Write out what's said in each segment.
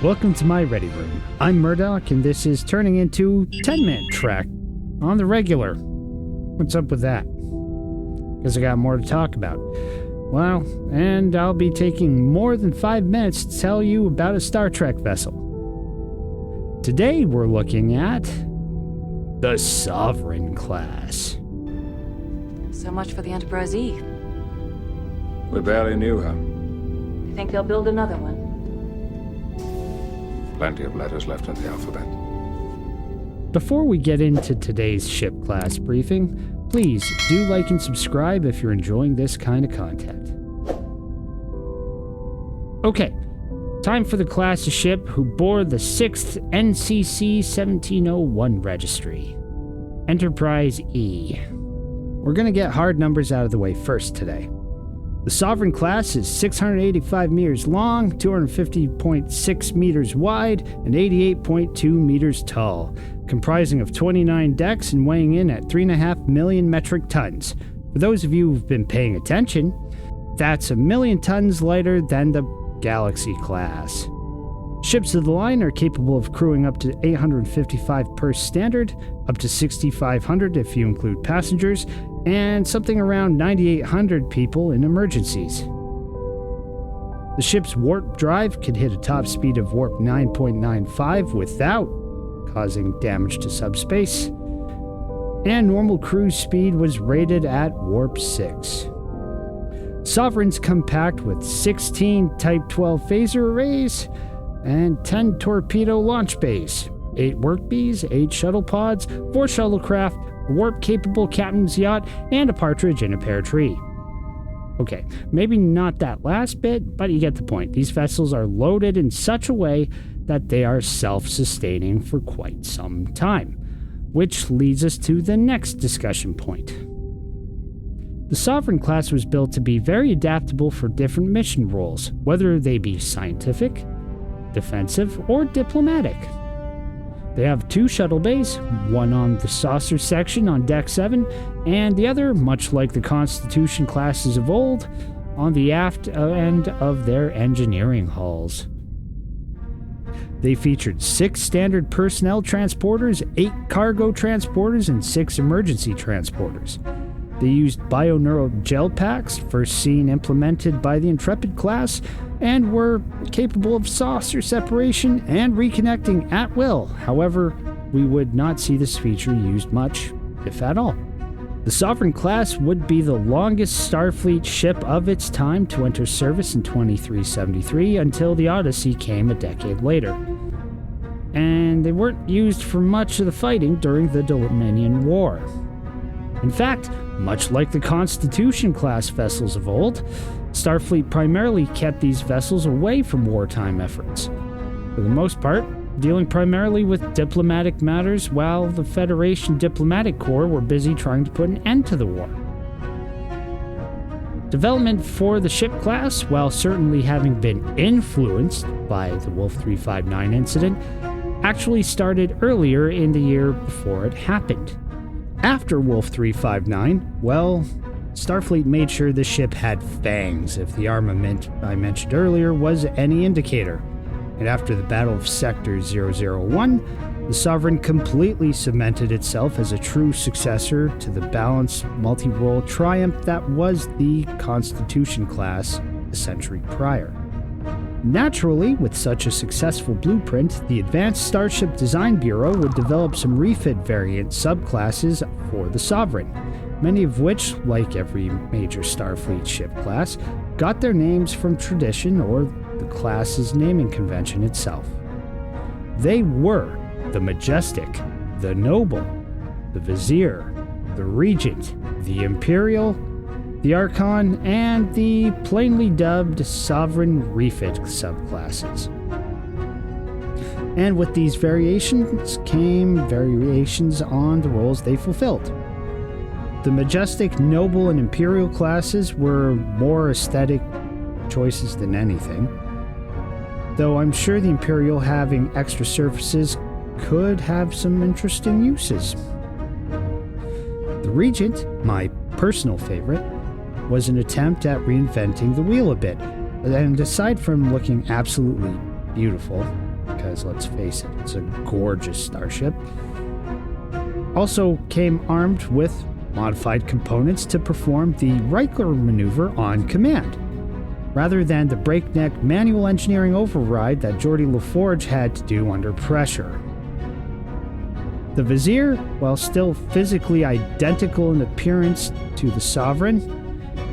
Welcome to my ready room. I'm Murdoch, and this is turning into 10-minute track on the regular. What's up with that? Because I got more to talk about. Well, and I'll be taking more than 5 minutes to tell you about a Star Trek vessel. Today we're looking at the Sovereign class. So much for the Enterprise E. We barely knew her. You think they'll build another one? Plenty of letters left in the alphabet. Before we get into today's ship class briefing, please do like and subscribe if you're enjoying this kind of content. Okay, time for the class of ship who bore the 6th NCC 1701 registry. Enterprise E. We're going to get hard numbers out of the way first today. The Sovereign class is 685 meters long, 250.6 meters wide, and 88.2 meters tall, comprising of 29 decks and weighing in at 3.5 million metric tons. For those of you who've been paying attention, that's 1 million tons lighter than the Galaxy class. Ships of the line are capable of crewing up to 855 per standard, up to 6,500 if you include passengers, and something around 9,800 people in emergencies. The ship's warp drive could hit a top speed of warp 9.95 without causing damage to subspace, and normal cruise speed was rated at warp 6. Sovereigns come packed with 16 Type 12 phaser arrays and 10 torpedo launch bays, 8 work bees, 8 shuttle pods, 4 shuttlecraft, a warp-capable captain's yacht, and a partridge in a pear tree. Okay, maybe not that last bit, but you get the point. These vessels are loaded in such a way that they are self-sustaining for quite some time, which leads us to the next discussion point. The Sovereign class was built to be very adaptable for different mission roles, whether they be scientific, defensive, or diplomatic. They have 2 shuttle bays, one on the saucer section on Deck 7, and the other, much like the Constitution classes of old, on the aft end of their engineering hulls. They featured 6 standard personnel transporters, 8 cargo transporters, and 6 emergency transporters. They used bioneural gel packs, first seen implemented by the Intrepid class, and were capable of saucer separation and reconnecting at will. However, we would not see this feature used much, if at all. The Sovereign class would be the longest Starfleet ship of its time to enter service in 2373 until the Odyssey came a decade later. And they weren't used for much of the fighting during the Dominion War. In fact, much like the Constitution-class vessels of old, Starfleet primarily kept these vessels away from wartime efforts, for the most part, dealing primarily with diplomatic matters while the Federation Diplomatic Corps were busy trying to put an end to the war. Development for the ship class, while certainly having been influenced by the Wolf 359 incident, actually started earlier in the year before it happened. After Wolf 359, well, Starfleet made sure the ship had fangs, if the armament I mentioned earlier was any indicator. And after the Battle of Sector 001, the Sovereign completely cemented itself as a true successor to the balanced multi-role triumph that was the Constitution class a century prior. Naturally, with such a successful blueprint, the Advanced Starship Design Bureau would develop some refit variant subclasses for the Sovereign, many of which, like every major Starfleet ship class, got their names from tradition or the class's naming convention itself. They were the Majestic, the Noble, the Vizier, the Regent, the Imperial, the Archon, and the plainly dubbed Sovereign Refit subclasses. And with these variations came variations on the roles they fulfilled. The Majestic, Noble, and Imperial classes were more aesthetic choices than anything, though I'm sure the Imperial having extra surfaces could have some interesting uses. The Regent, my personal favorite, was an attempt at reinventing the wheel a bit, and aside from looking absolutely beautiful, because let's face it, it's a gorgeous starship. Also came armed with modified components to perform the Riker maneuver on command, rather than the breakneck manual engineering override that Geordi LaForge had to do under pressure. The Vizier, while still physically identical in appearance to the Sovereign,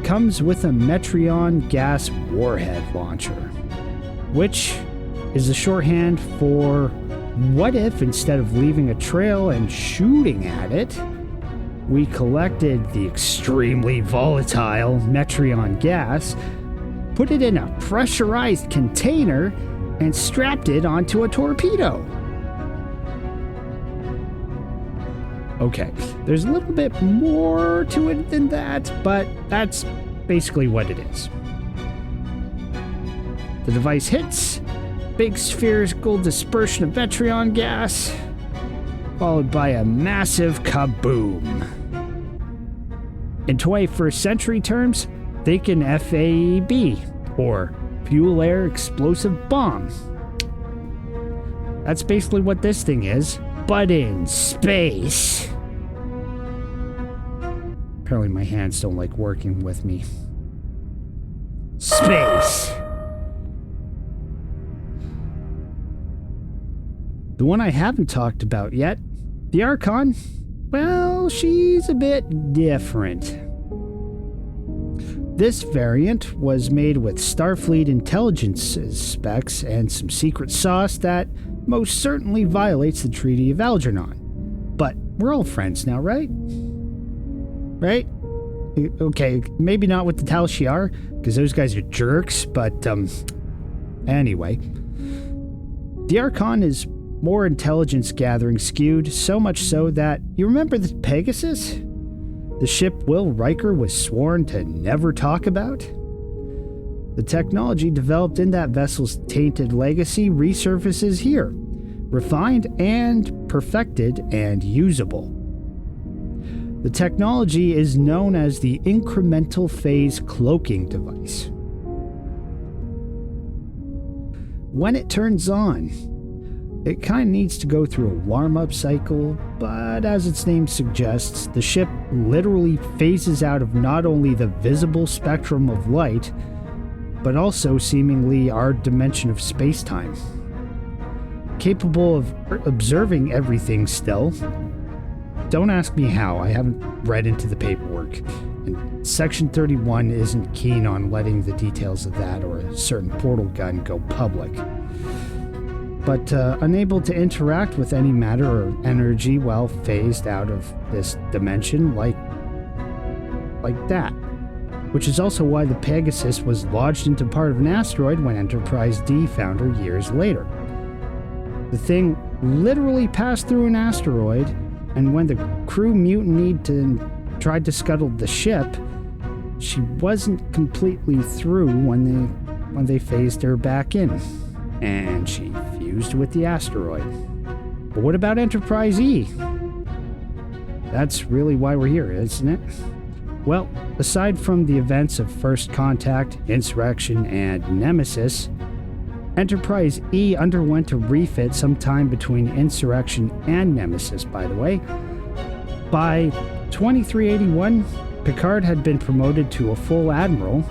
comes with a Metreon gas warhead launcher, which is a shorthand for what if, instead of leaving a trail and shooting at it, we collected the extremely volatile Metreon gas, put it in a pressurized container, and strapped it onto a torpedo. Okay, there's a little bit more to it than that, but that's basically what it is. The device hits, big spherical dispersion of Metreon gas, followed by a massive kaboom. In 21st century terms, think an FAEB, or Fuel Air Explosive Bomb. That's basically what this thing is, but in space. Apparently my hands don't like working with me. Space. The one I haven't talked about yet, the Archon, well, she's a bit different. This variant was made with Starfleet intelligence's specs and some secret sauce that most certainly violates the Treaty of Algernon. But we're all friends now, right? Right? Okay, maybe not with the Tal Shiar, because those guys are jerks, but anyway. The Archon is more intelligence gathering skewed, so much so that, you remember the Pegasus? The ship Will Riker was sworn to never talk about? The technology developed in that vessel's tainted legacy resurfaces here, refined and perfected and usable. The technology is known as the incremental phase cloaking device. When it turns on, it kind of needs to go through a warm-up cycle, but as its name suggests, the ship literally phases out of not only the visible spectrum of light, but also seemingly our dimension of space-time. Capable of observing everything still. Don't ask me how, I haven't read into the paperwork, and Section 31 isn't keen on letting the details of that or a certain portal gun go public. But unable to interact with any matter or energy while phased out of this dimension like that. Which is also why the Pegasus was lodged into part of an asteroid when Enterprise D found her years later. The thing literally passed through an asteroid, and when the crew mutinied and tried to scuttle the ship, she wasn't completely through when they phased her back in. And she fused with the asteroid. But what about Enterprise E? That's really why we're here, isn't it? Well, aside from the events of First Contact, Insurrection, and Nemesis, Enterprise E underwent a refit sometime between Insurrection and Nemesis, by the way. By 2381, Picard had been promoted to a full admiral,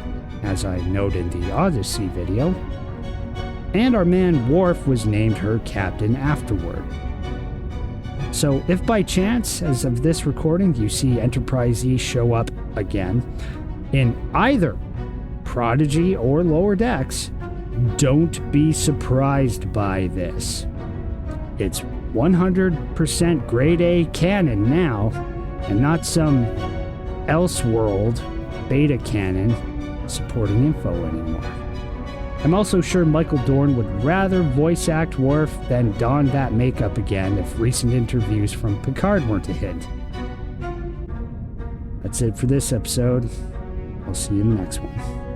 as I noted in the Odyssey video, and our man Worf was named her captain afterward. So if by chance, as of this recording, you see Enterprise E show up again in either Prodigy or Lower Decks, don't be surprised by this. It's 100% grade A canon now, and not some Elseworld beta canon supporting info anymore. I'm also sure Michael Dorn would rather voice act Worf than don that makeup again if recent interviews from Picard weren't a hint. That's it for this episode. I'll see you in the next one.